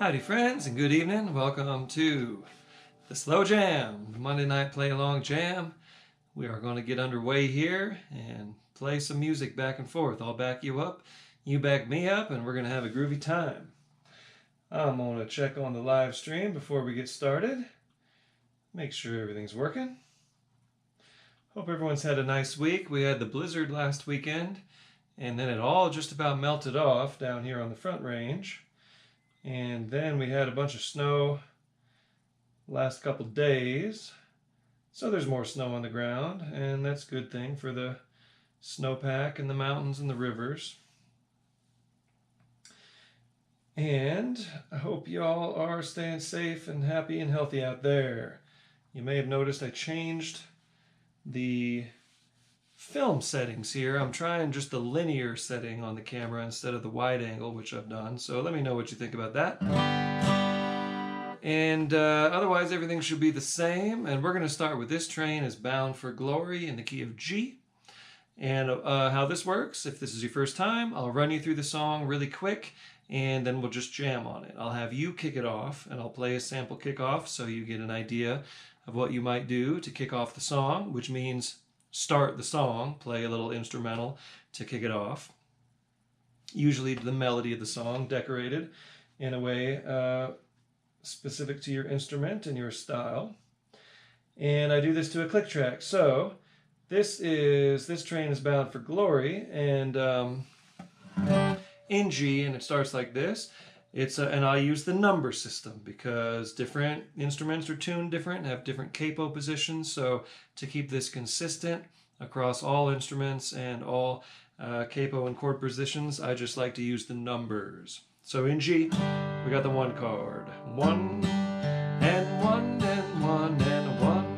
Howdy friends and good evening. Welcome to the Slow Jam, Monday night play along jam. We are going to get underway here and play some music back and forth. I'll back you up, you back me up, and we're going to have a groovy time. I'm going to check on the live stream before we get started. Make sure everything's working. Hope everyone's had a nice week. We had the blizzard last weekend, and then it all just about melted off down here on the Front Range. And then we had a bunch of snow last couple days. So there's more snow on the ground, and that's a good thing for the snowpack and the mountains and the rivers. And I hope y'all are staying safe and happy and healthy out there. You may have noticed I changed the film settings here. I'm trying just the linear setting on the camera instead of the wide angle, which I've done. So let me know what you think about that. And otherwise, everything should be the same. And we're going to start with This Train is Bound for Glory in the key of G. And how this works, if this is your first time, I'll run you through the song really quick, and then we'll just jam on it. I'll have you kick it off, and I'll play a sample kickoff so you get an idea of what you might do to kick off the song, which means start the song, play a little instrumental to kick it off. Usually the melody of the song decorated in a way specific to your instrument and your style. And I do this to a click track. So this Train is Bound for Glory, and in G, and it starts like this. And I use the number system because different instruments are tuned different, have different capo positions. So to keep this consistent across all instruments and all capo and chord positions, I just like to use the numbers. So in G, we got the 1 chord. 1 and 1 and 1 and 1.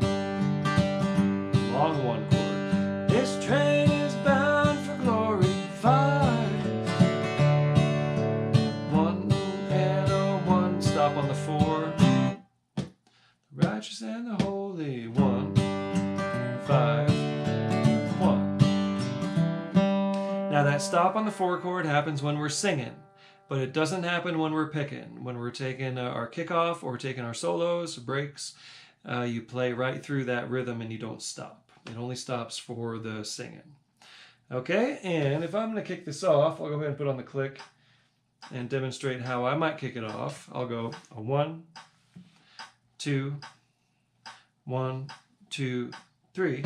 Long 1 chord. This train is bound for glory. 5. Stop on the 4, the righteous and the holy. 1, 5, 1. Now that stop on the 4 chord happens when we're singing, but it doesn't happen when we're picking. When we're taking our kickoff or taking our solos, breaks, you play right through that rhythm and you don't stop. It only stops for the singing. Okay, and if I'm going to kick this off, I'll go ahead and put on the click and demonstrate how I might kick it off. I'll go a 1, 2, 1, 2, 3.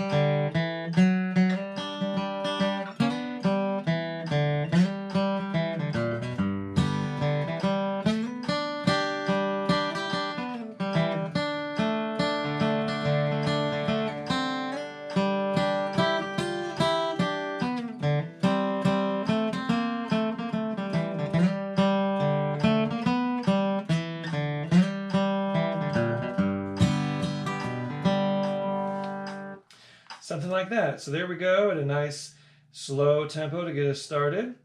Something like that. So there we go at a nice slow tempo to get us started.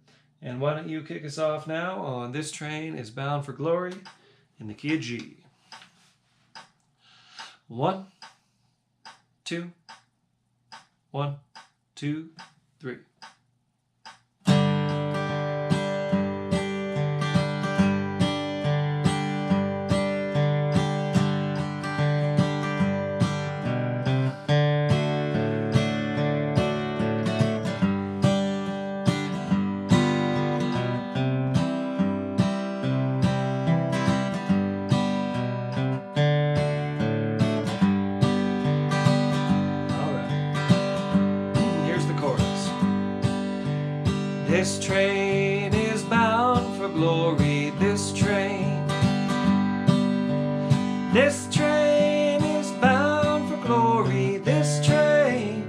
And why don't you kick us off now on This Train is Bound for Glory in the key of G. 1, 2, 1, 2, 3. This train is bound for glory, this train. This train is bound for glory, this train.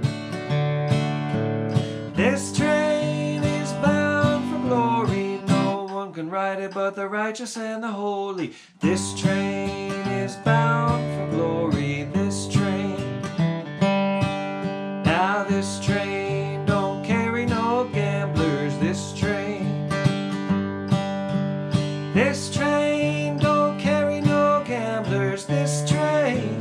This train is bound for glory, no one can ride it but the righteous and the holy. This train is bound for glory, this train. Now this train don't carry no gamblers, this train. This train don't carry no gamblers, this train.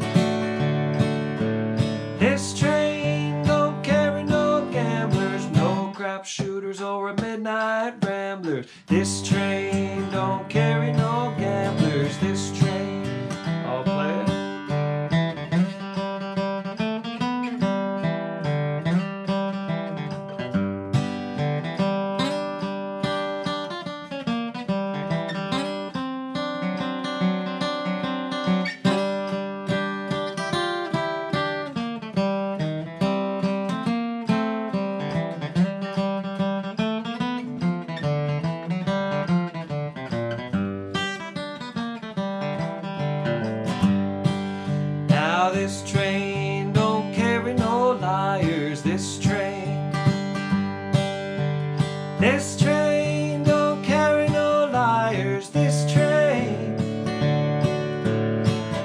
This train don't carry no gamblers, no crap shooters or midnight ramblers. This train don't carry no gamblers. no liars, this train. This train don't carry no liars, this train.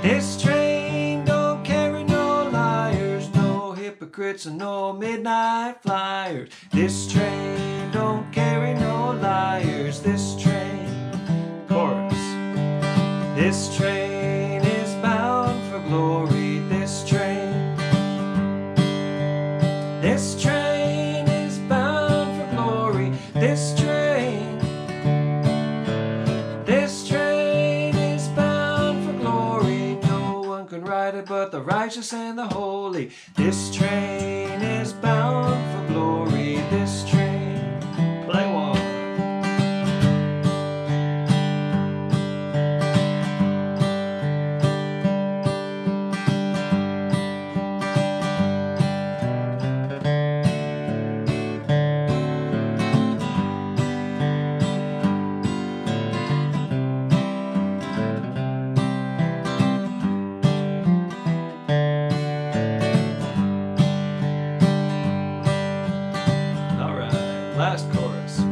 This train don't carry no liars, no hypocrites and no midnight flyers. This train don't carry no liars, this train. Chorus. This train is bound for glory, this train. This train is bound for glory, this train. This train is bound for glory, no one can ride it but the righteous and the holy. This train is bound for glory, this train. Play one. Last chorus.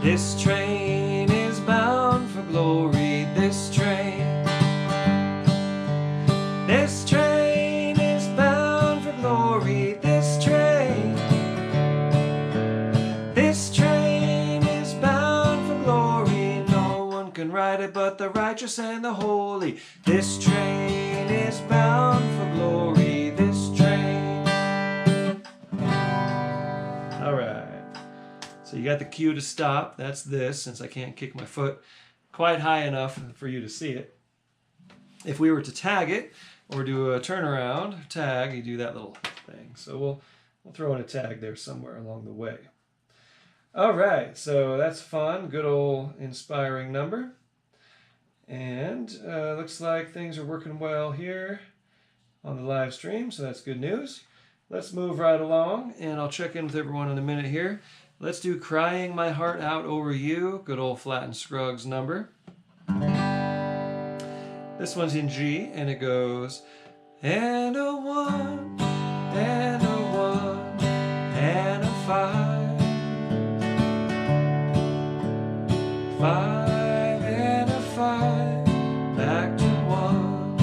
This train is bound for glory, this train. This train is bound for glory, this train. This train is bound for glory, no one can ride it but the righteous and the holy. This train is bound for glory, this train. So you got the cue to stop. That's this, since I can't kick my foot quite high enough for you to see it. If we were to tag it or do a turnaround tag, you do that little thing. So we'll throw in a tag there somewhere along the way. All right, so that's fun. Good old inspiring number. And looks like things are working well here on the live stream, so that's good news. Let's move right along, and I'll check in with everyone in a minute here. Let's do Crying My Heart Out Over You, good old Flat and Scruggs number. This one's in G, and it goes, and a 1, and a 1, and a 5. 5 and a 5, back to 1.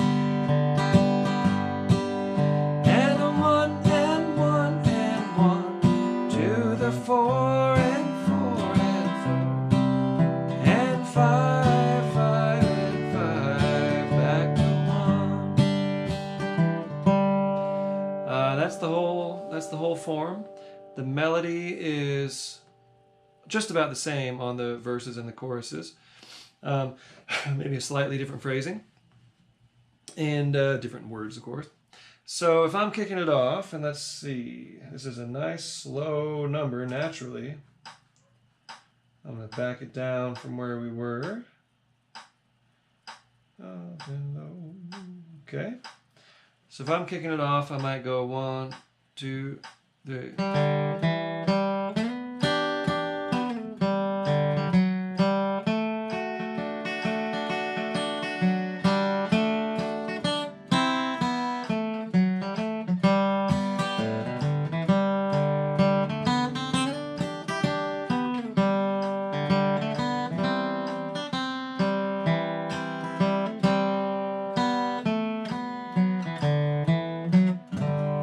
And a 1 and 1 and 1, to the 4. That's the whole form. The melody is just about the same on the verses and the choruses. Maybe a slightly different phrasing and different words, of course. So if I'm kicking it off, and let's see, this is a nice slow number naturally. I'm going to back it down from where we were. Up and low. Okay. So if I'm kicking it off, I might go 1, 2, 3.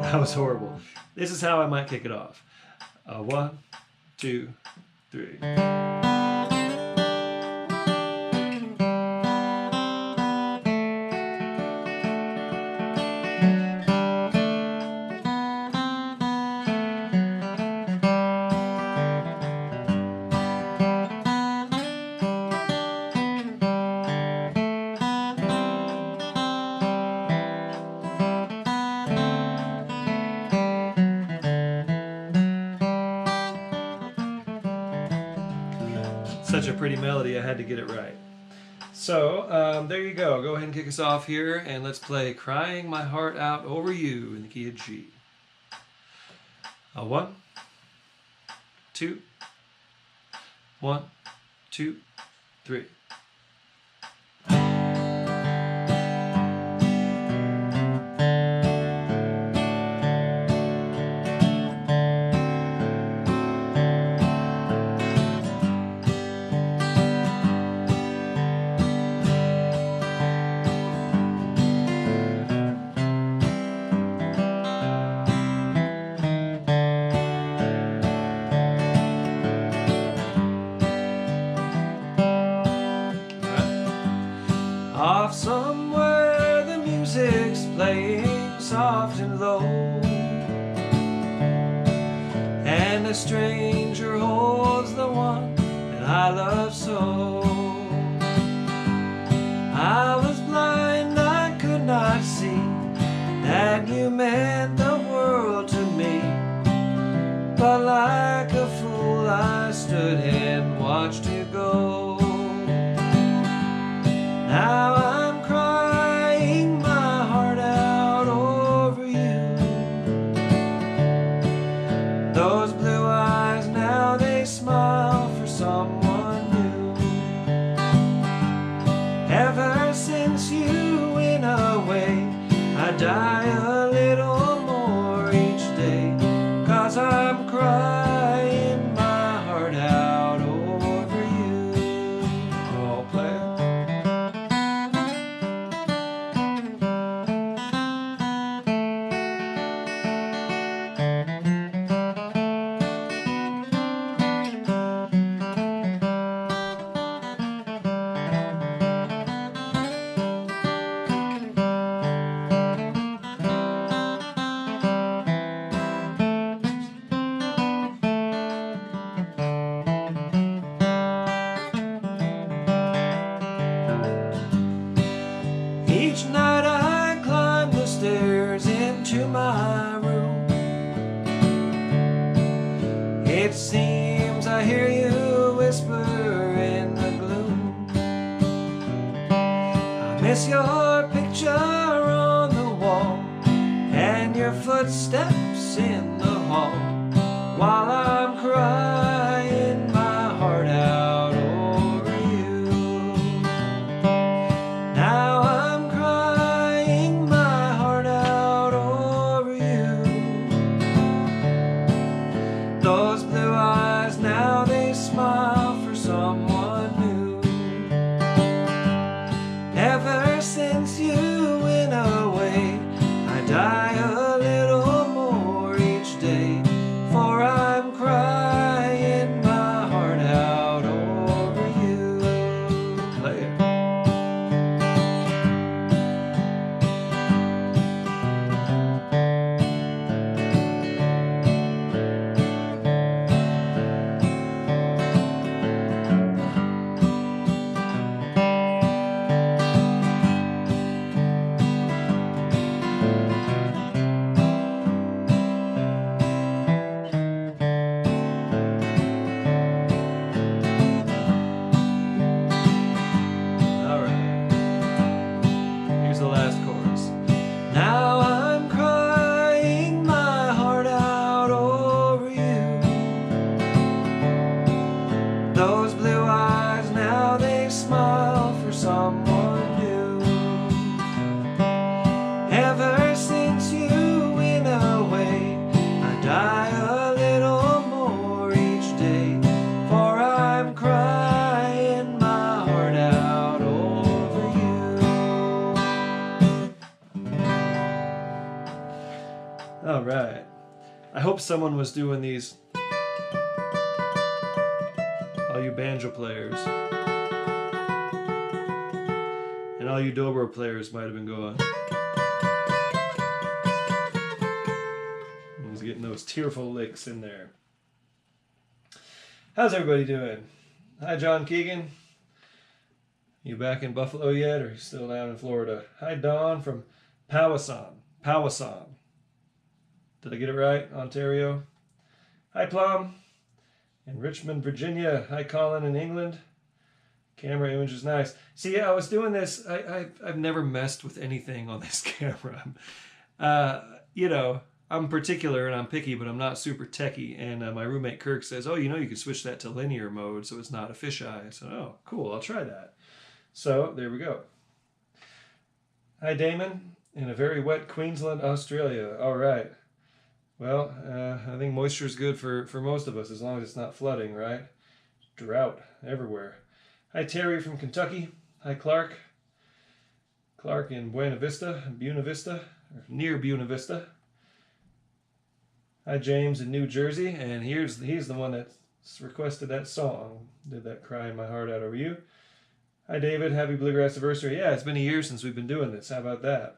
That was horrible. This is how I might kick it off. 1, 2, 3. Such a pretty melody, I had to get it right. So, there you go. Go ahead and kick us off here, and let's play Crying My Heart Out Over You in the key of G. 1, 2, 1, 2, 3. and low, and a stranger holds the one that I love so. I was blind, I could not see that you meant the world to me, but like a fool I stood and watched you go. Now I'm crying my heart out over you. Those blue eyes now, they smile for someone new. Ever since you went away, I die a little more each day, 'cause I'm crying my heart out over you. Oh, play it. Each night I climb the stairs into my room. It seems I hear you whisper in the gloom. I miss your picture on the wall and your footsteps in the hall, while I'm crying my heart out over you. Now I'm crying my heart out over you. Those blue eyes now, they smile for someone new. Ever since you went away, I die a little more each day, for I'm crying my heart out over you. Play it. All right. Here's the last chorus. Now I'm crying my heart out over you. Those blue eyes now, they smile for someone new. Ever since you went away, I die a little more each day, for I'm crying my heart out over you. All right. I hope someone was doing these, all you banjo players. And all you dobro players might have been going. I was getting those tearful licks in there. How's everybody doing? Hi, John Keegan. You back in Buffalo yet, or are you still down in Florida? Hi, Dawn from Powassan. Powassan. Did I get it right? Ontario. Hi, Plum. In Richmond, Virginia. Hi, Colin in England. Camera image is nice. See, I was doing this. I've never messed with anything on this camera. You know, I'm particular and I'm picky, but I'm not super techie. And my roommate Kirk says, oh, you know, you can switch that to linear mode so it's not a fisheye. I said, oh, cool, I'll try that. So there we go. Hi, Damon, in a very wet Queensland, Australia. All right. Well, I think moisture is good for most of us, as long as it's not flooding, right? Drought everywhere. Hi, Terry from Kentucky. Hi, Clark. Clark in Buena Vista, or near Buena Vista. Hi, James in New Jersey, and he's the one that's requested that song. Did that crying my heart out over you. Hi, David. Happy Bluegrass anniversary. Yeah, it's been a year since we've been doing this. How about that?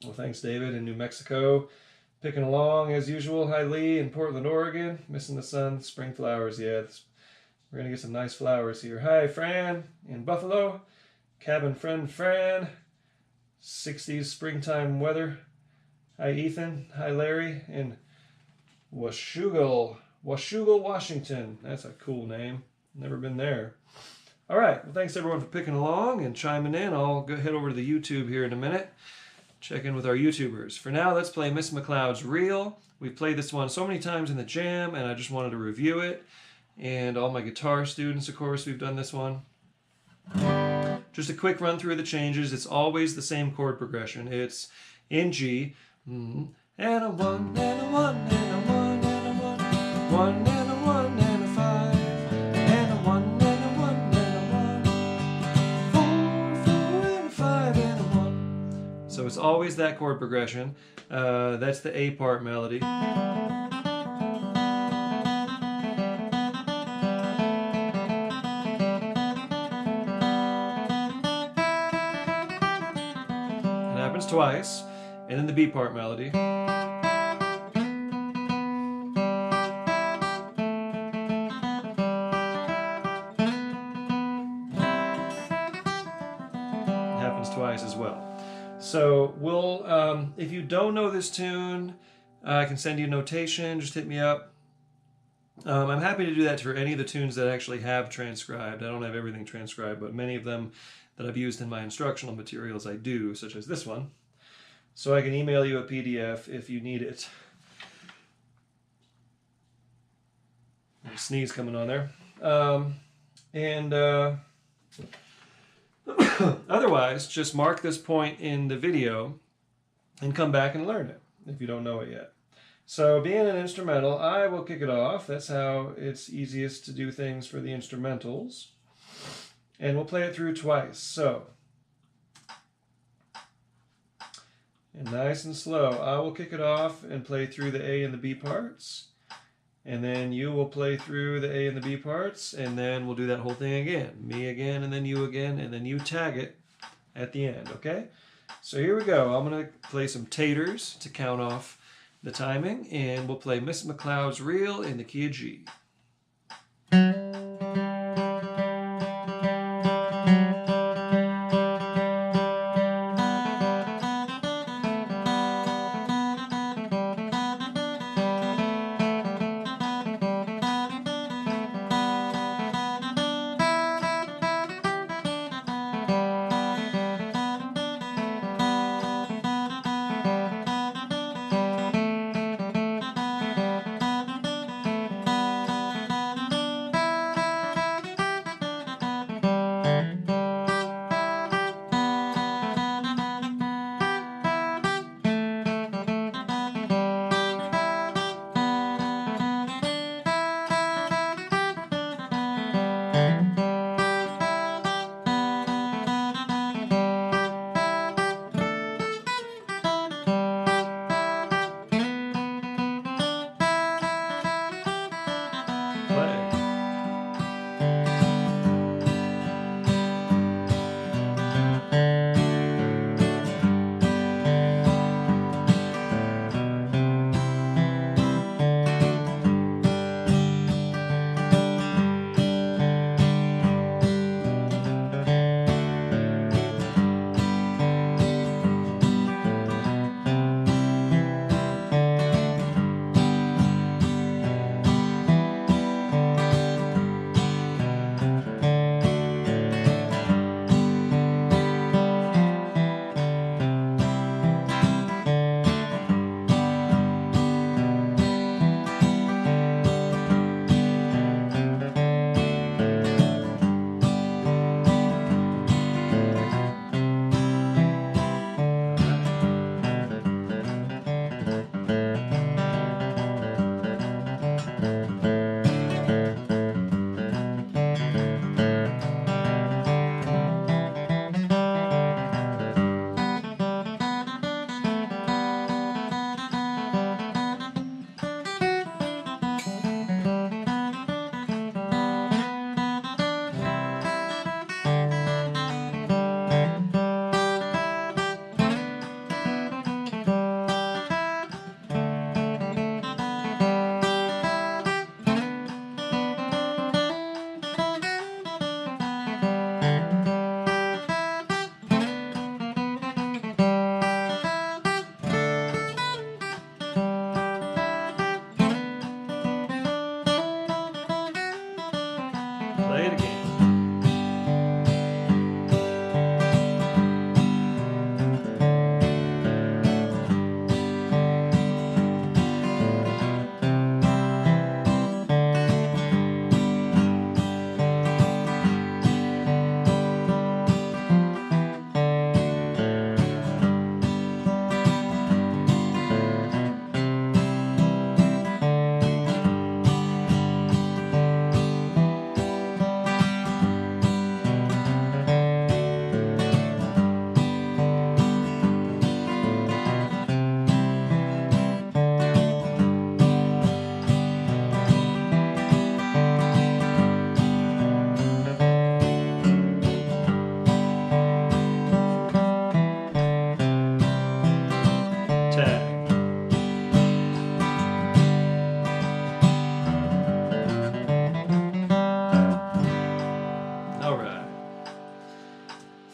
Well, thanks, David, in New Mexico. Picking along as usual. Hi, Lee, in Portland, Oregon. Missing the sun, spring flowers. Yeah, we're going to get some nice flowers here. Hi, Fran, in Buffalo. Cabin friend Fran. 60s springtime weather. Hi, Ethan. Hi, Larry, in Washougal, Washington. That's a cool name. Never been there. All right. Well, thanks, everyone, for picking along and chiming in. I'll go head over to the YouTube here in a minute. Check in with our YouTubers. For now, let's play Miss McLeod's Reel. We've played this one so many times in the jam, and I just wanted to review it. And all my guitar students, of course, we've done this one. Just a quick run through of the changes. It's always the same chord progression. It's in G, and a 1, and a 1, and a 1, and a 1, 1 and a 1, and a 5, and a 1, and a 1, and a 1, 4, 4, and 5, and a 1. So it's always that chord progression. That's the A part melody. Twice, and then the B part melody. It happens twice as well. So we'll, if you don't know this tune, I can send you a notation. Just hit me up. I'm happy to do that for any of the tunes that actually have transcribed. I don't have everything transcribed, but many of them that I've used in my instructional materials I do, such as this one. So I can email you a PDF if you need it. There's a sneeze coming on there. Otherwise, just mark this point in the video and come back and learn it if you don't know it yet. So being an instrumental, I will kick it off. That's how it's easiest to do things for the instrumentals. And we'll play it through twice. So, and nice and slow. I will kick it off and play through the A and the B parts. And then you will play through the A and the B parts. And then we'll do that whole thing again. Me again, and then you again, and then you tag it at the end, okay? So here we go. I'm going to play some taters to count off the timing. And we'll play Miss McLeod's Reel in the key of G.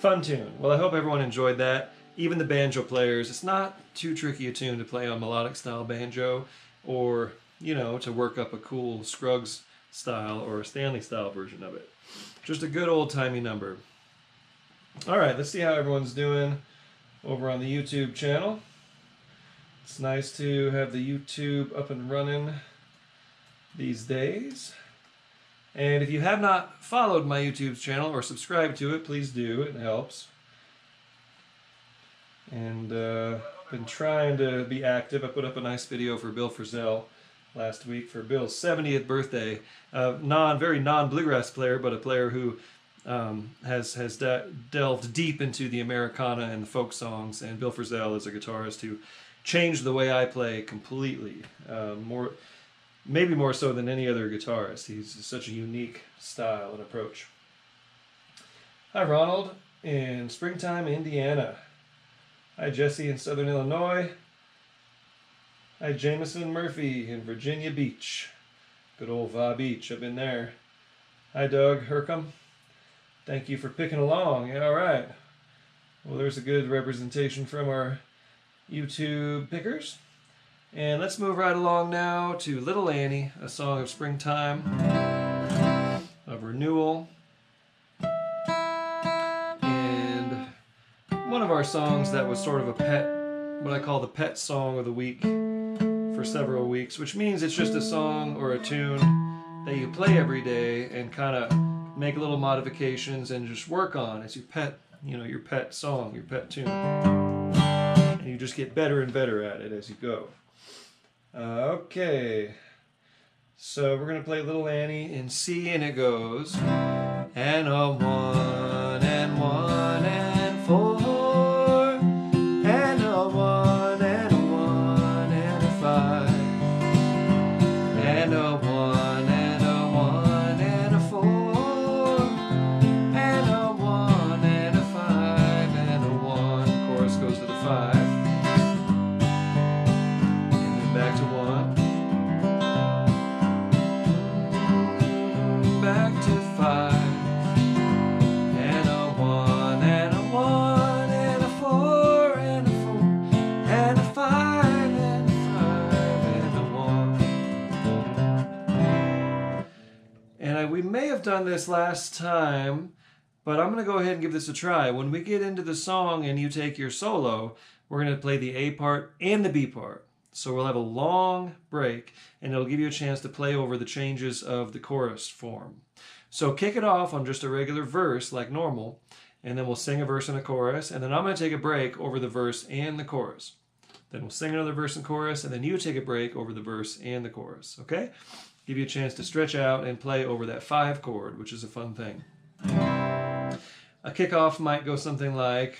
Fun tune. Well, I hope everyone enjoyed that. Even the banjo players, it's not too tricky a tune to play on melodic style banjo, or, you know, to work up a cool Scruggs style or a Stanley style version of it. Just a good old-timey number. All right, let's see how everyone's doing over on the YouTube channel. It's nice to have the YouTube up and running these days. And if you have not followed my YouTube channel or subscribed to it, please do. It helps. And been trying to be active. I put up a nice video for Bill Frisell last week for Bill's 70th birthday. Very non-bluegrass player, but a player who has delved deep into the Americana and the folk songs. And Bill Frisell is a guitarist who changed the way I play completely. Maybe more so than any other guitarist. He's such a unique style and approach. Hi, Ronald in Springtime, Indiana. Hi, Jesse in Southern Illinois. Hi, Jameson Murphy in Virginia Beach. Good old Va Beach, I've been there. Hi, Doug Hercom. Thank you for picking along. Yeah, all right. Well, there's a good representation from our YouTube pickers. And let's move right along now to Little Annie, a song of springtime, of renewal, and one of our songs that was sort of a pet, what I call the pet song of the week for several weeks, which means it's just a song or a tune that you play every day and kind of make little modifications and just work on as your pet, you know, your pet song, your pet tune. And you just get better and better at it as you go. Okay, so we're going to play Little Annie in C, and it goes, and a 1 and 1 and 4, and a 1 and a 1 and a 5, and a 1 and a 1 and a 4, and a 1 and a 5 and a 1. Chorus goes to the 5. Back to 1, back to 5, and a 1 and a 1 and a 4 and a 4 and a 5 and a 5 and a 1. And we may have done this last time, but I'm going to go ahead and give this a try. When we get into the song and you take your solo, we're going to play the A part and the B part. So we'll have a long break, and it'll give you a chance to play over the changes of the chorus form. So kick it off on just a regular verse like normal, and then we'll sing a verse and a chorus, and then I'm going to take a break over the verse and the chorus. Then we'll sing another verse and chorus, and then you take a break over the verse and the chorus, okay? Give you a chance to stretch out and play over that 5 chord, which is a fun thing. A kickoff might go something like...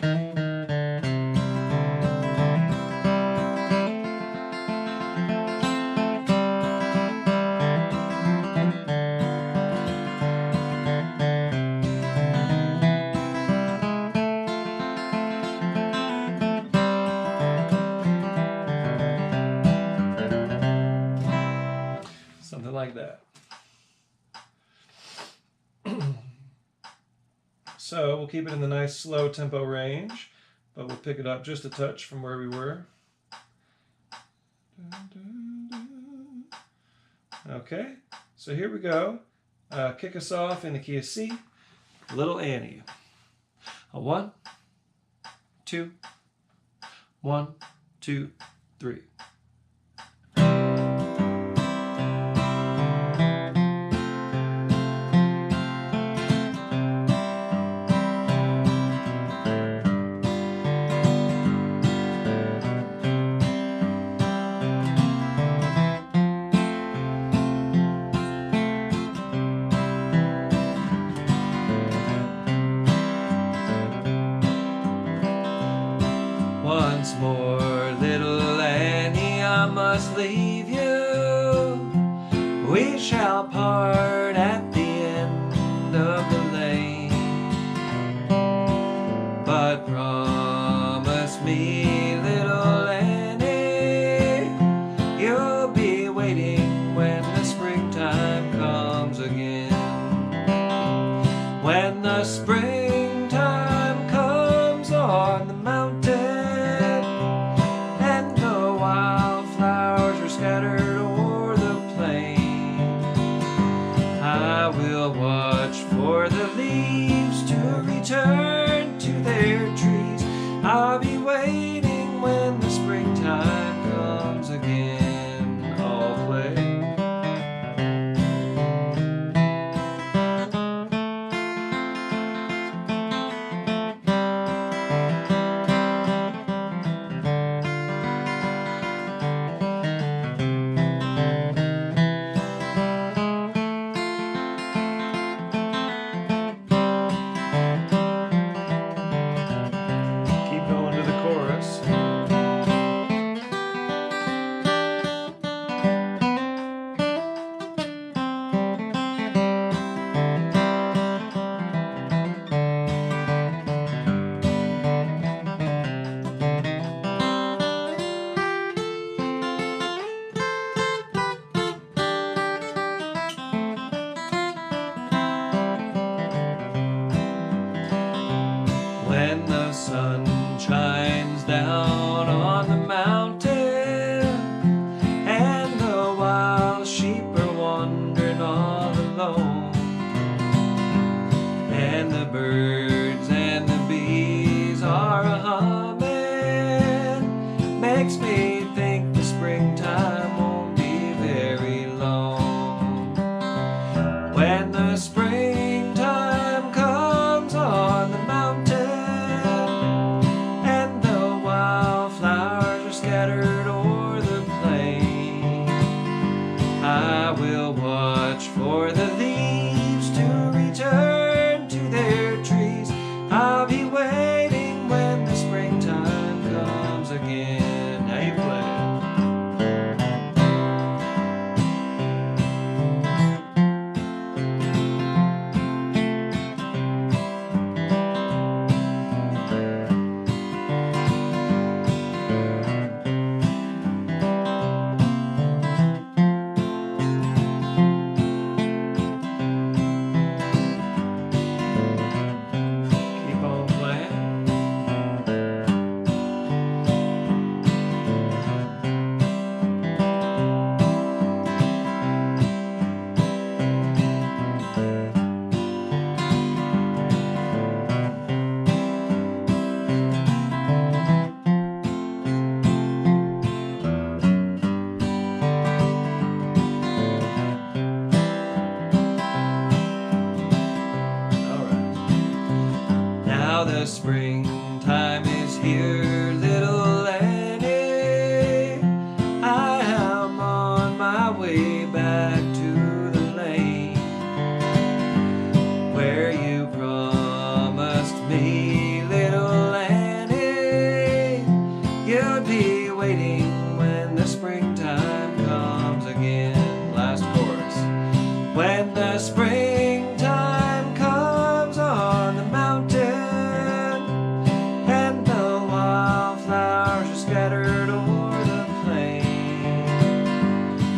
like that. So we'll keep it in the nice slow tempo range, but we'll pick it up just a touch from where we were. Okay, so here we go. Kick us off in the key of C, Little Annie. A 1, 2, 1, 2, 3. Once more, little Annie, I must leave you. We shall part at the end of the lane. But promise me, little Annie, you'll be waiting when the springtime comes again. When the springtime comes scattered o'er the plain. I will watch for the leaves to return to their trees. I'll be waiting when the springtime comes again. I'll play. When the sun shines down on the mountain and the wild sheep are wandering all alone, and the birds and the bees are a-humming, makes me think the springtime won't be very long. When the springtime comes on the mountain scattered o'er the plain, I will watch for the leaves to return to their trees. I'll be waiting when the springtime comes again. How you play? Now the springtime is here, little Annie. I am on my way back to the lane where you promised me, little Annie, you'd be waiting when the springtime comes again. Last chorus. When the springtime comes on the mountain and the wildflowers are scattered o'er the plain,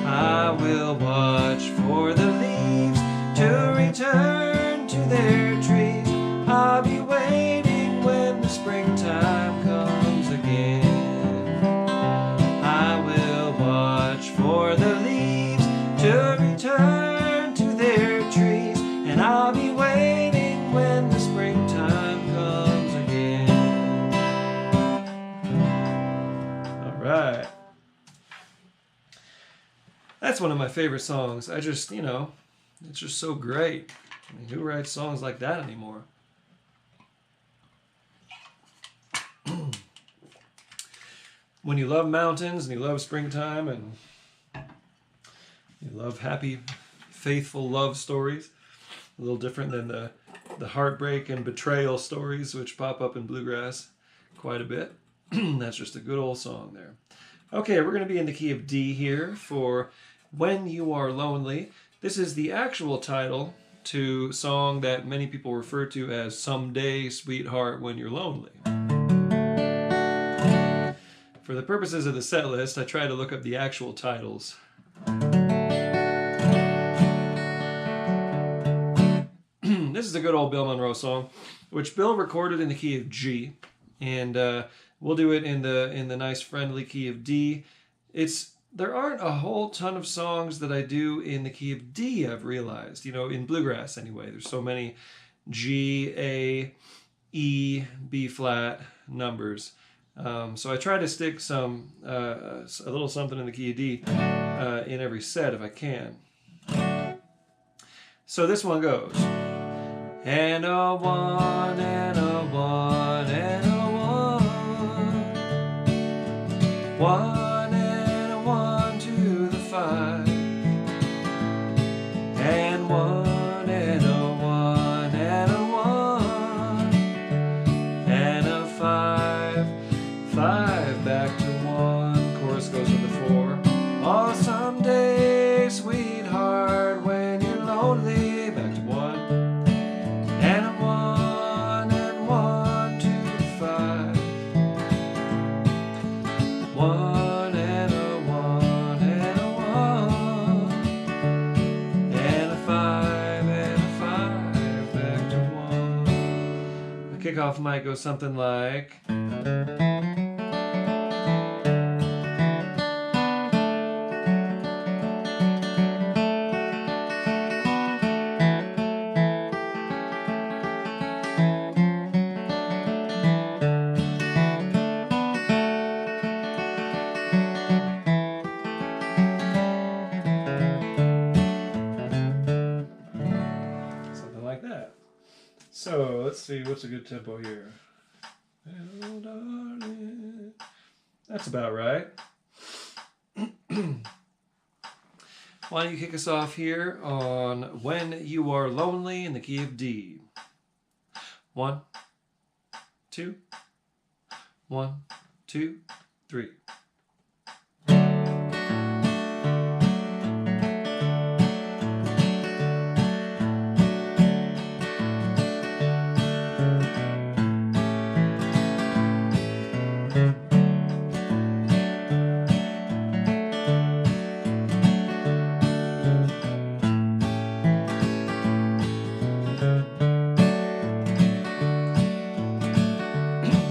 I will watch for the leaves to return to their trees. I'll be waiting when the springtime comes again. I will watch for the leaves to return to their trees, and I'll be waiting when the springtime comes again. All right. That's one of my favorite songs. I just, it's just so great. I mean, who writes songs like that anymore? When you love mountains and you love springtime and you love happy, faithful love stories, a little different than the heartbreak and betrayal stories which pop up in bluegrass quite a bit. That's just a good old song there. Okay, we're going to be in the key of D here for When You Are Lonely. This is the actual title to a song that many people refer to as Someday, Sweetheart, When You're Lonely. For the purposes of the set list, I try to look up the actual titles. This is a good old Bill Monroe song, which Bill recorded in the key of G, and we'll do it in the nice friendly key of D. It's there aren't a whole ton of songs that I do in the key of D, I've realized. You know, in bluegrass anyway. There's so many G, A, E, B flat numbers. So I try to stick some a little something in the key of D in every set if I can. So this one goes. And a one, and a one, and a one. One and a one to the five. And one and a one and a one. And a five, five back to one. Chorus goes with the four. Oh, someday, sweetheart, when you're lonely, back to one. And a one and one to the five. One and a one and a one. And a five back to one. The kickoff might go something like. So let's see, what's a good tempo here? Hello, darling. That's about right. Why don't you kick us off here on When You Are Lonely in the key of D. 1, 2, 1, 2, 3.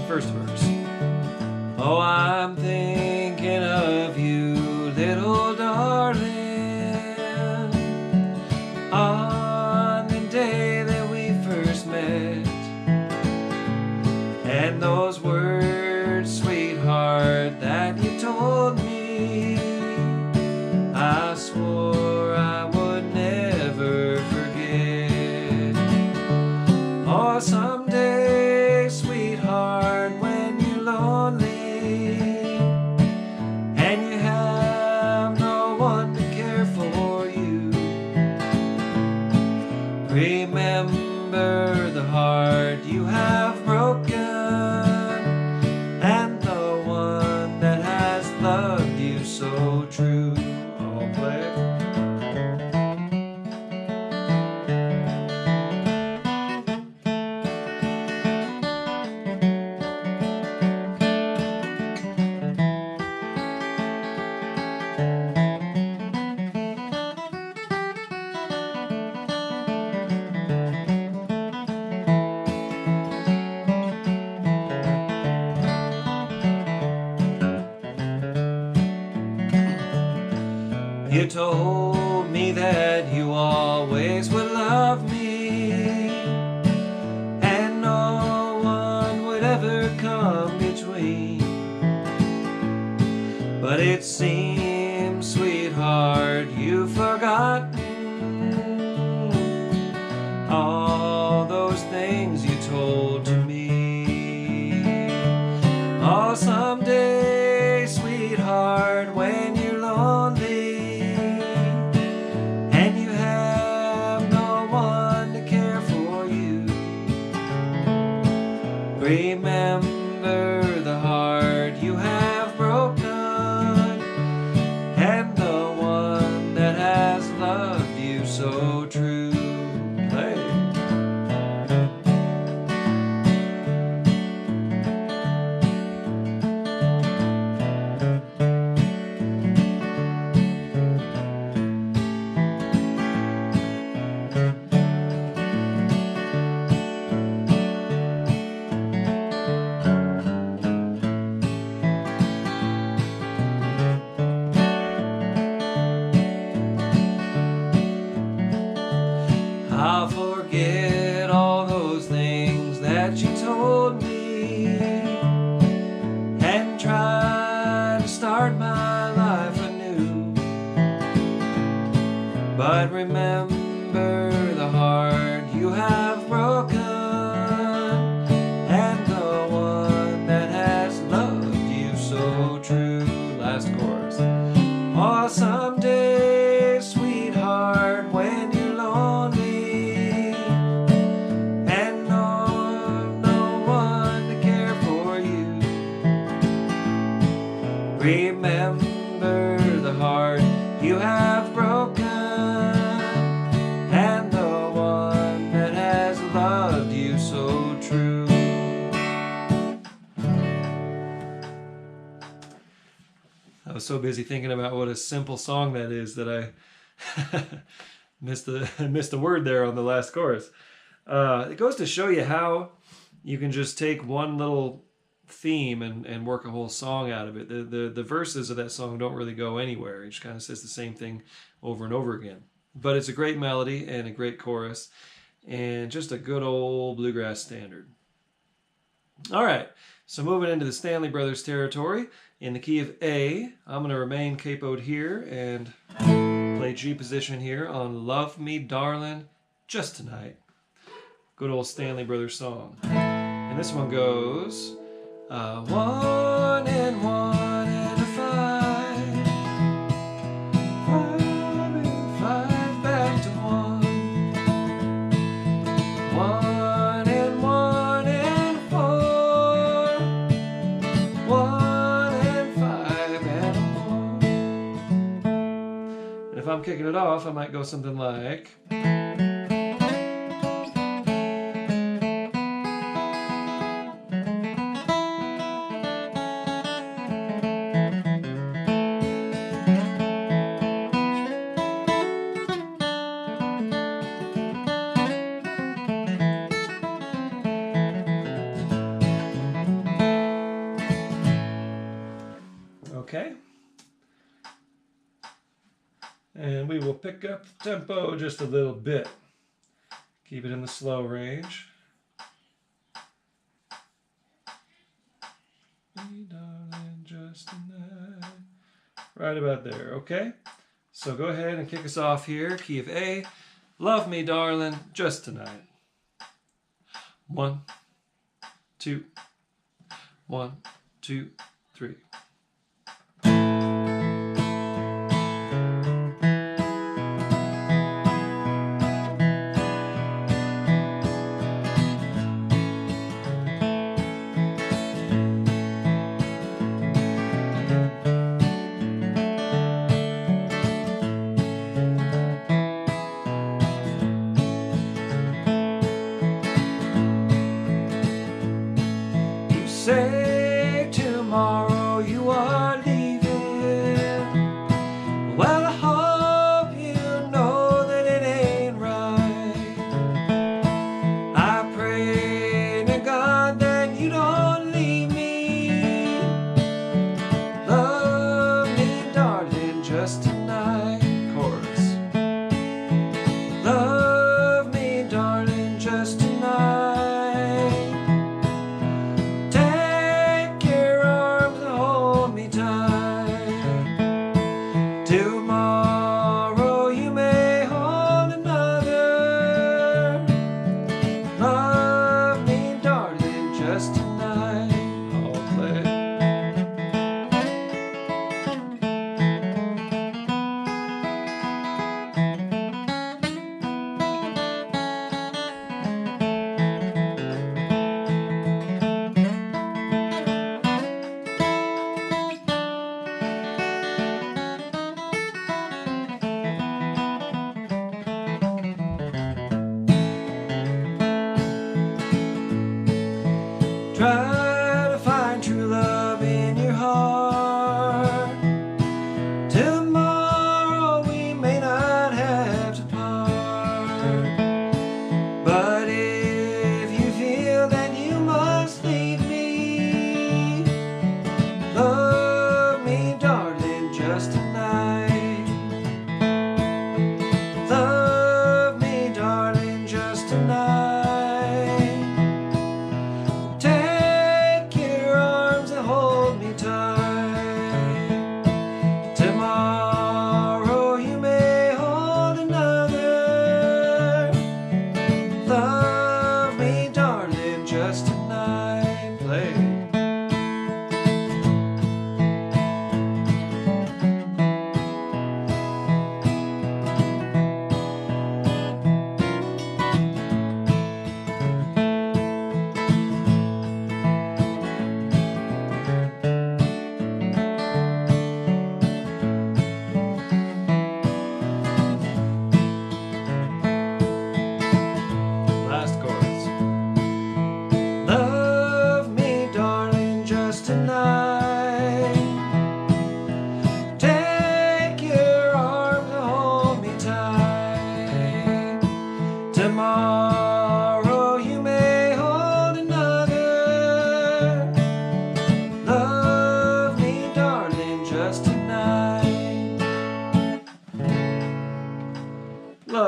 First verse. Oh, I'm thinking of you, little darling, on the day that we first met. And those words, sweetheart, that you told me, I swore I would never forget. Oh, someday, sweetheart, when you're lonely and you have no one to care for you, remember the heart you have broken and the one that has loved you so true. I'll play it. You told me that you always would love me and no one would ever come between. But it seems, sweetheart, you've forgotten all those things you told to me. Oh, someday, sweetheart, when you're lonely and you have no one to care for you, remember the heart you have broken and the one that has loved you so true. Play. that remember the heart you have broken, and the one that has loved you so true. Last chorus. Oh, someday, sweetheart, when you're lonely and no one to care for you, remember the heart you have broken, and the one that has loved you so true. I was so busy thinking about what a simple song that is that I missed the word there on the last chorus. It goes to show you how you can just take one little theme and work a whole song out of it. The verses of that song don't really go anywhere. It just kind of says the same thing over and over again. But it's a great melody and a great chorus and just a good old bluegrass standard. All right, so moving into the Stanley Brothers territory in the key of A, I'm going to remain capoed here and play G position here on Love Me Darlin' Just Tonight. Good old Stanley Brothers song. And this one goes 1 and 1 and a 5, 5 and 5 back to 1, 1 and 1 and 4, 1 and 5 and 1. And if I'm kicking it off, I might go something like. Okay, and we will pick up the tempo just a little bit. Keep it in the slow range. Me, darling, just tonight. Right about there, okay? So go ahead and kick us off here. Key of A, Love Me, Darling, Just Tonight. 1, 2, 1, 2, 3. Say tomorrow you are leaving. Well, I hope you know that it ain't right. I pray to God that you don't leave me. Love me, darling, just tonight. Chorus. Love me, darling, just tonight. Tomorrow you may hold another. Love me, darling, just tonight. I'll play.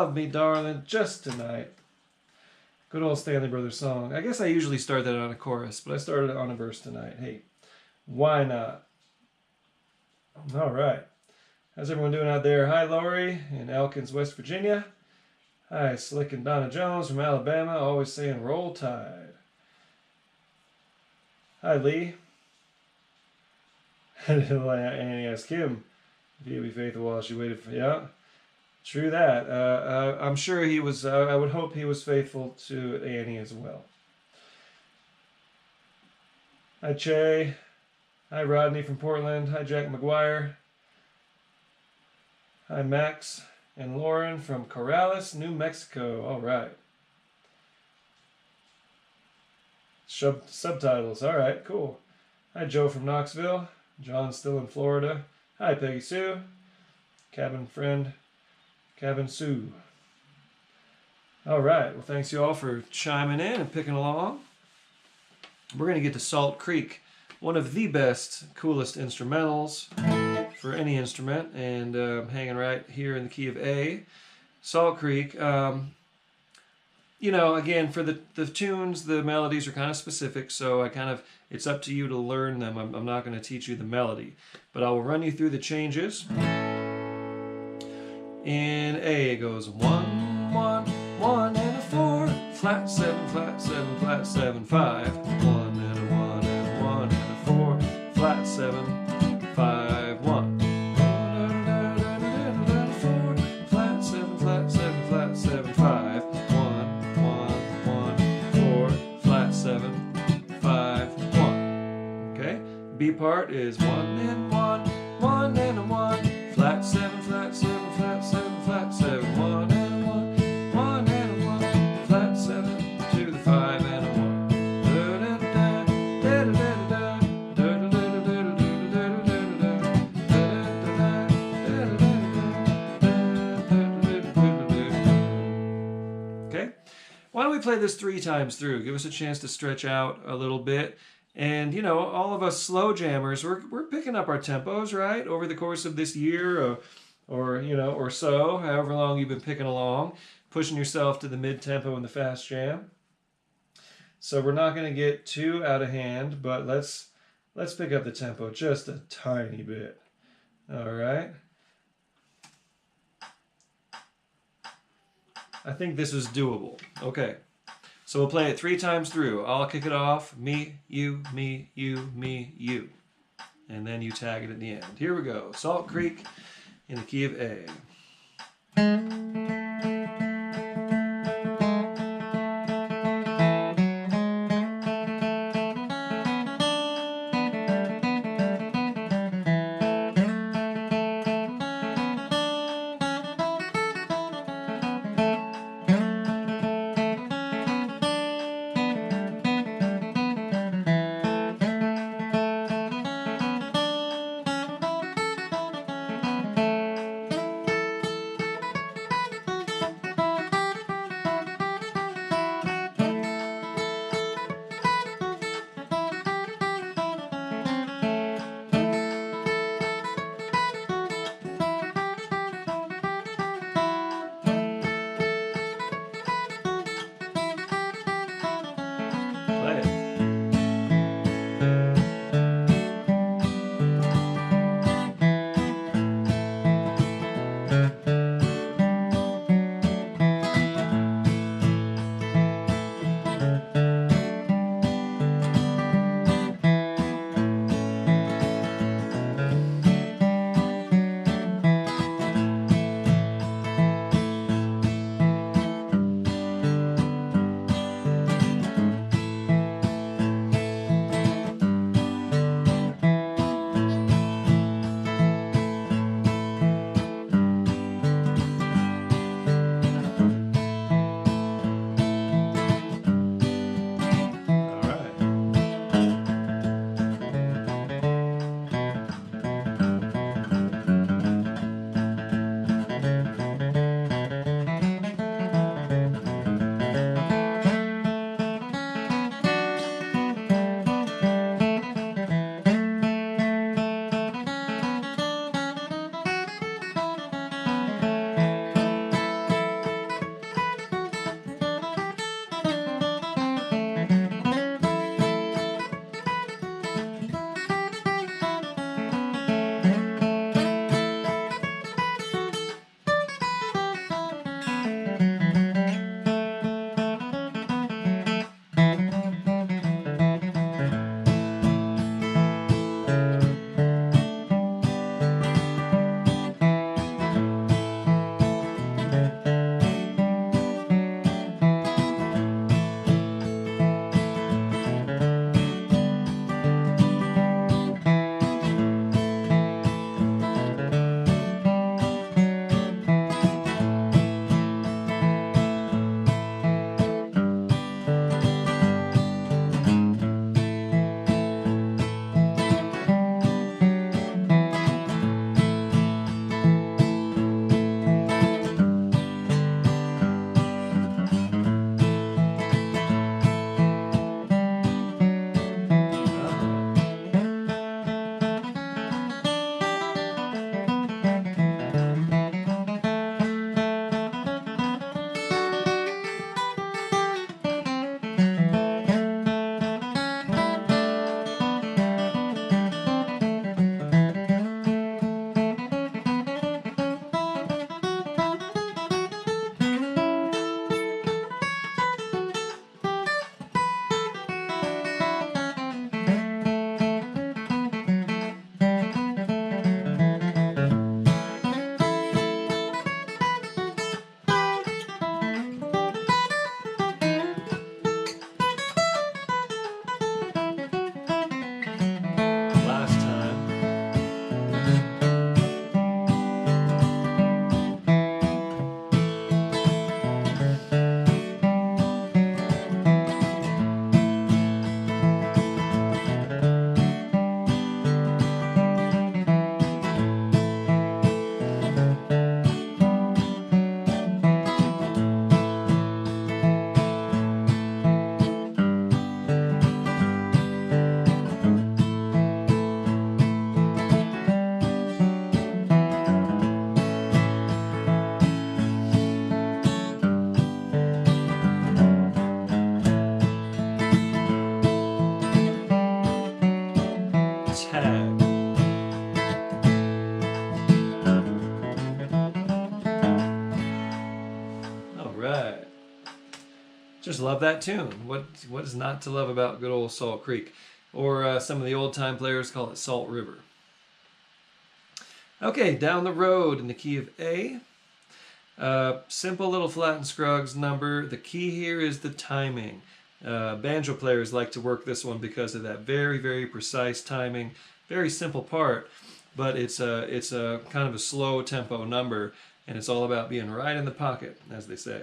love me, darling, just tonight. Good old Stanley Brothers song. I guess I usually start that on a chorus, but I started it on a verse tonight. Hey, why not? All right. How's everyone doing out there? Hi, Lori in Elkins, West Virginia. Hi, Slick and Donna Jones from Alabama, always saying roll tide. Hi, Lee. Annie asked him if he'd be faithful while she waited for... Yeah, true that. I'm sure he was... I would hope he was faithful to Annie as well. Hi, Che. Hi, Rodney from Portland. Hi, Jack McGuire. Hi, Max and Lauren from Corrales, New Mexico. All right. Subtitles. All right, cool. Hi, Joe from Knoxville. John's still in Florida. Hi, Peggy Sue. Cabin friend, Cabin Sue. All right. Well, thanks you all for chiming in and picking along. We're going to get to Salt Creek, one of the best, coolest instrumentals for any instrument, and hanging right here in the key of A. Salt Creek. You know, again, for the tunes, the melodies are kind of specific, so it's up to you to learn them. I'm not going to teach you the melody, but I will run you through the changes. In A, it goes 1, 1, 1 and a 4, flat 7, flat 7, flat 7, 5, 1 and a 1 and a 1 and a 4, flat 7, 5, 1. 4, flat 7, flat 7, flat 7, 5, 1, 1, 1, 4, flat 7, 5, 1. Okay? B part is 1 and 1, 1 and a 1, flat 7, flat 7, flat 7, flat 7, 1 and a 1, 1 and a 1, flat 7 to the 5 and a 1. Okay? Why don't we play this 3 times through? Give us a chance to stretch out a little bit. And, you know, all of us slow jammers, we're picking up our tempos, right? Over the course of this year or so, however long you've been picking along, pushing yourself to the mid-tempo and the fast jam. So we're not going to get too out of hand, but let's pick up the tempo just a tiny bit. All right? I think this is doable. Okay. So we'll play it 3 times through. I'll kick it off. Me, you, me, you, me, you. And then you tag it at the end. Here we go. Salt Creek in the key of A. Just love that tune. What is not to love about good old Salt Creek? Or some of the old-time players call it Salt River. Okay, Down the Road in the key of A. Simple little flat and Scruggs number. The key here is the timing. Banjo players like to work this one because of that very, very precise timing. Very simple part, but it's a kind of a slow tempo number, and it's all about being right in the pocket, as they say.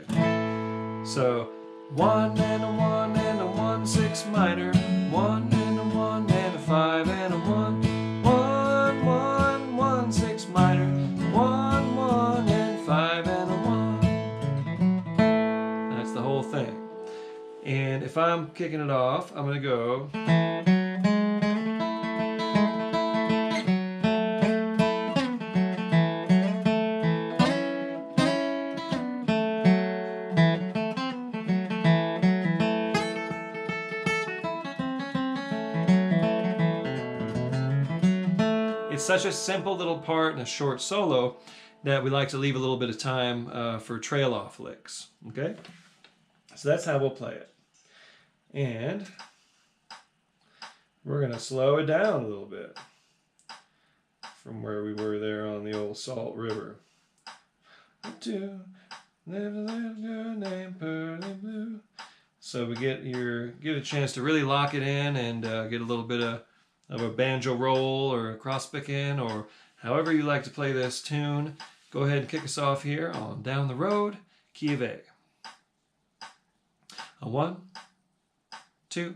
So 1 and a 1 and a 1 6 minor, 1 and a 1 and a 5 and a 1, 1 1 1 6 minor, 1 1 and 5 and a 1. That's the whole thing. And if I'm kicking it off, I'm going to go. It's such a simple little part and a short solo that we like to leave a little bit of time for trail off licks. Okay? So that's how we'll play it. And we're going to slow it down a little bit from where we were there on the old Salt River. To live a little girl named Pearly Blue. So we get a chance to really lock it in and get a little bit of a banjo roll or a cross picking or however you like to play this tune. Go ahead and kick us off here on Down the Road, key of A. A 1, 2,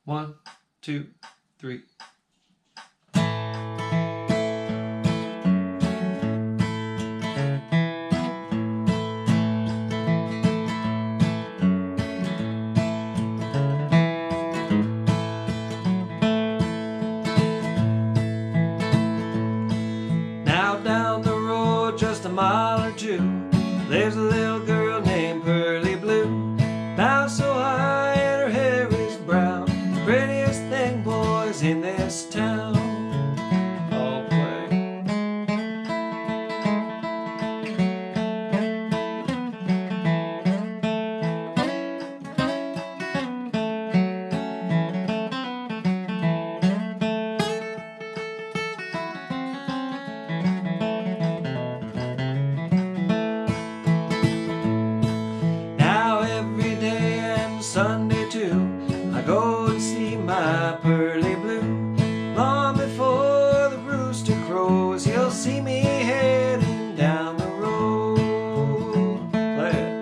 1, 2, 3. Now down the road just a mile or two, there's a little girl named Pearly Blue. Bow so high and her hair is brown, prettiest thing, boys, in this town. All play. Now every day and Sunday too, I go and see my Pearly Blue. Long before the rooster crows, he'll see me heading down the road. Play it.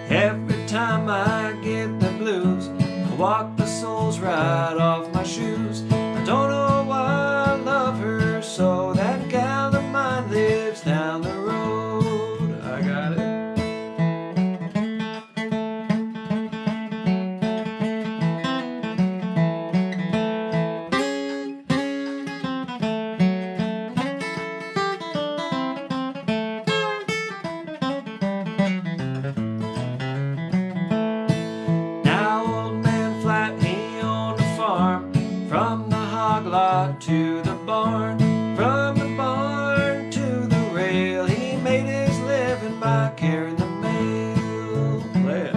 Every time I get the blues, I walk the soles right off my shoes. I don't know why I love her so. That gal of mine lives down the road. I got it. Now old man Flat, he owned a farm, from the hog lot to the barn, from the barn to the rail. He made his living by carrying the mail. Play it.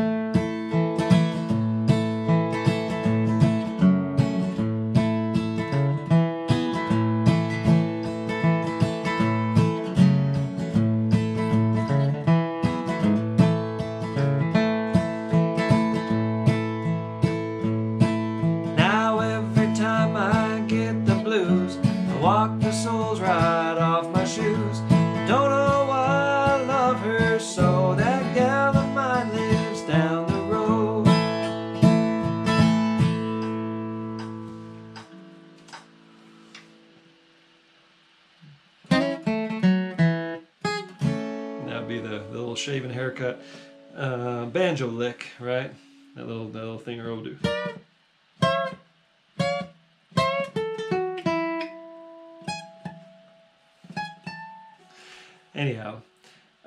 Now every time I get the blues, I walk the soles right off my shoes. Don't know why I love her so. That gal of mine lives down the road. That'd be the little shaven haircut banjo lick, right? That little thing Earl will do. Anyhow,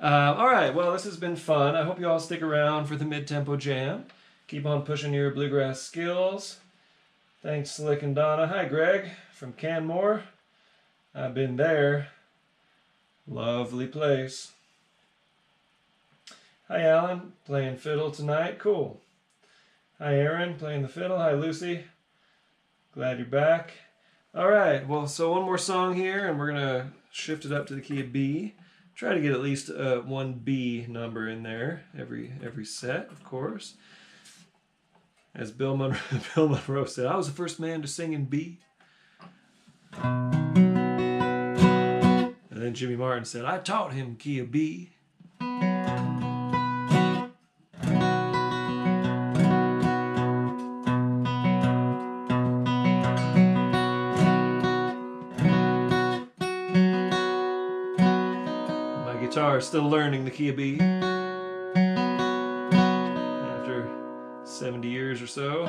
All right, well, this has been fun. I hope you all stick around for the mid-tempo jam. Keep on pushing your bluegrass skills. Thanks, Slick and Donna. Hi, Greg from Canmore. I've been there. Lovely place. Hi, Alan. Playing fiddle tonight. Cool. Hi, Aaron. Playing the fiddle. Hi, Lucy. Glad you're back. All right, well, so one more song here, and we're going to shift it up to the key of B. Try to get at least one B number in there every set, of course. As Bill Monroe said, I was the first man to sing in B. And then Jimmy Martin said, I taught him key of B. My guitar is still learning the key of B. 70 years or so.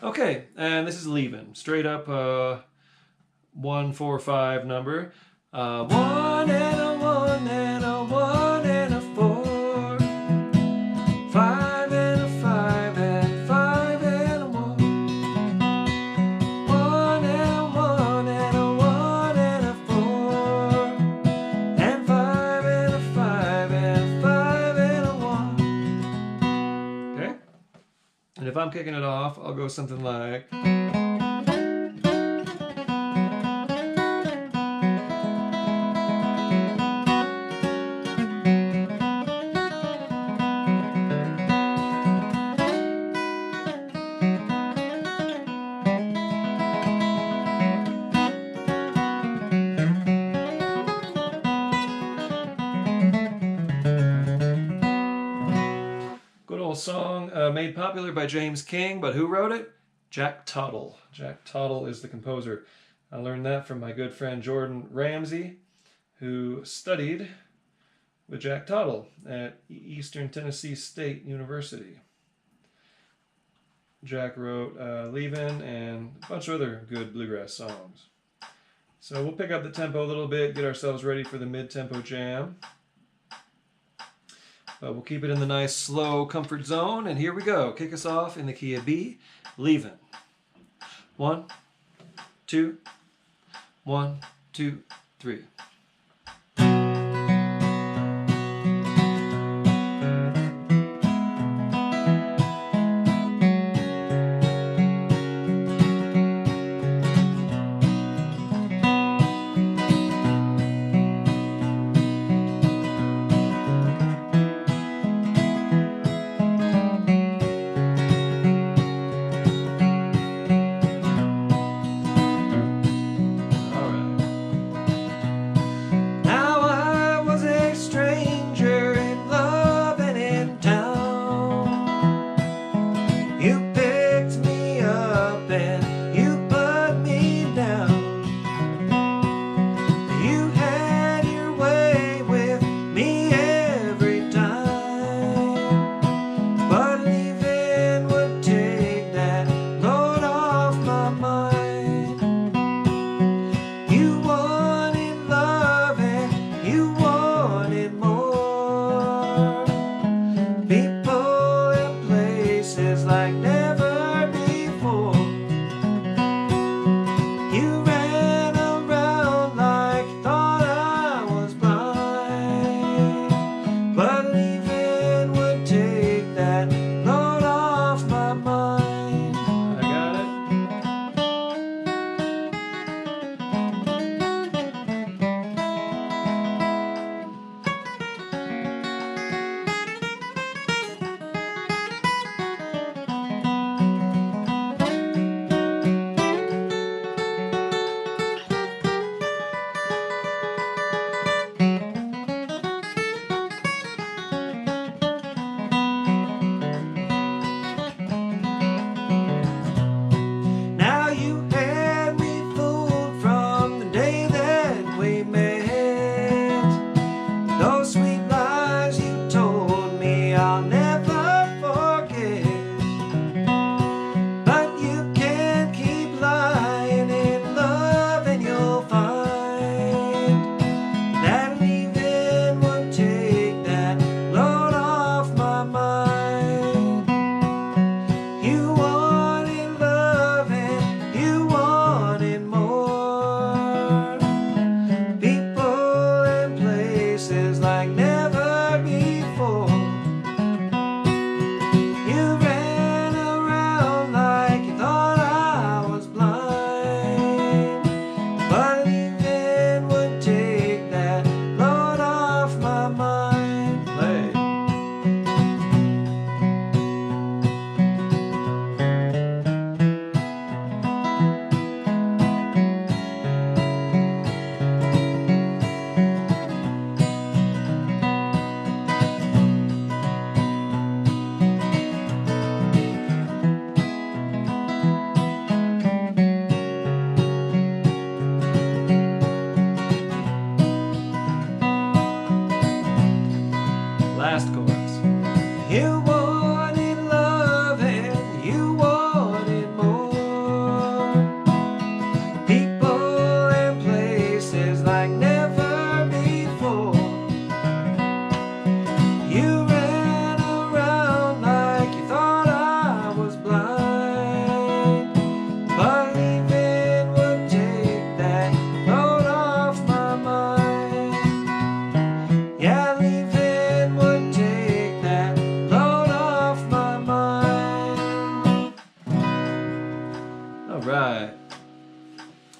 Okay, and this is Leavin. Straight up 1, 4, 5 number. 1 and a 1 and a 1 and a 4. 5 and a 5 and 5 and a 1. 1 and a 1 and a 1 and a 4. And 5 and a 5 and 5 and a 1. Okay? And if I'm kicking it off, I'll go something like... song made popular by James King, but who wrote it? Jack Tuttle. Jack Tuttle is the composer. I learned that from my good friend Jordan Ramsey, who studied with Jack Tuttle at Eastern Tennessee State University. Jack wrote Leavin and a bunch of other good bluegrass songs. So we'll pick up the tempo a little bit, get ourselves ready for the mid-tempo jam. But we'll keep it in the nice, slow, comfort zone. And here we go. Kick us off in the key of B, Leavin. 1, 2, 1, 2, 3.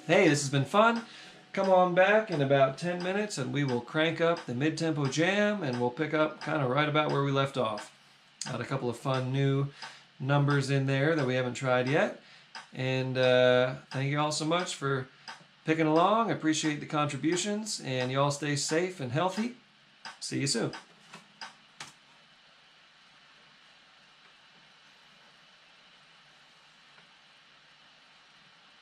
Hey, this has been fun. Come on back in about 10 minutes and we will crank up the mid-tempo jam and we'll pick up kind of right about where we left off. Got a couple of fun new numbers in there that we haven't tried yet. And thank you all so much for picking along. I appreciate the contributions, and you all stay safe and healthy. See you soon.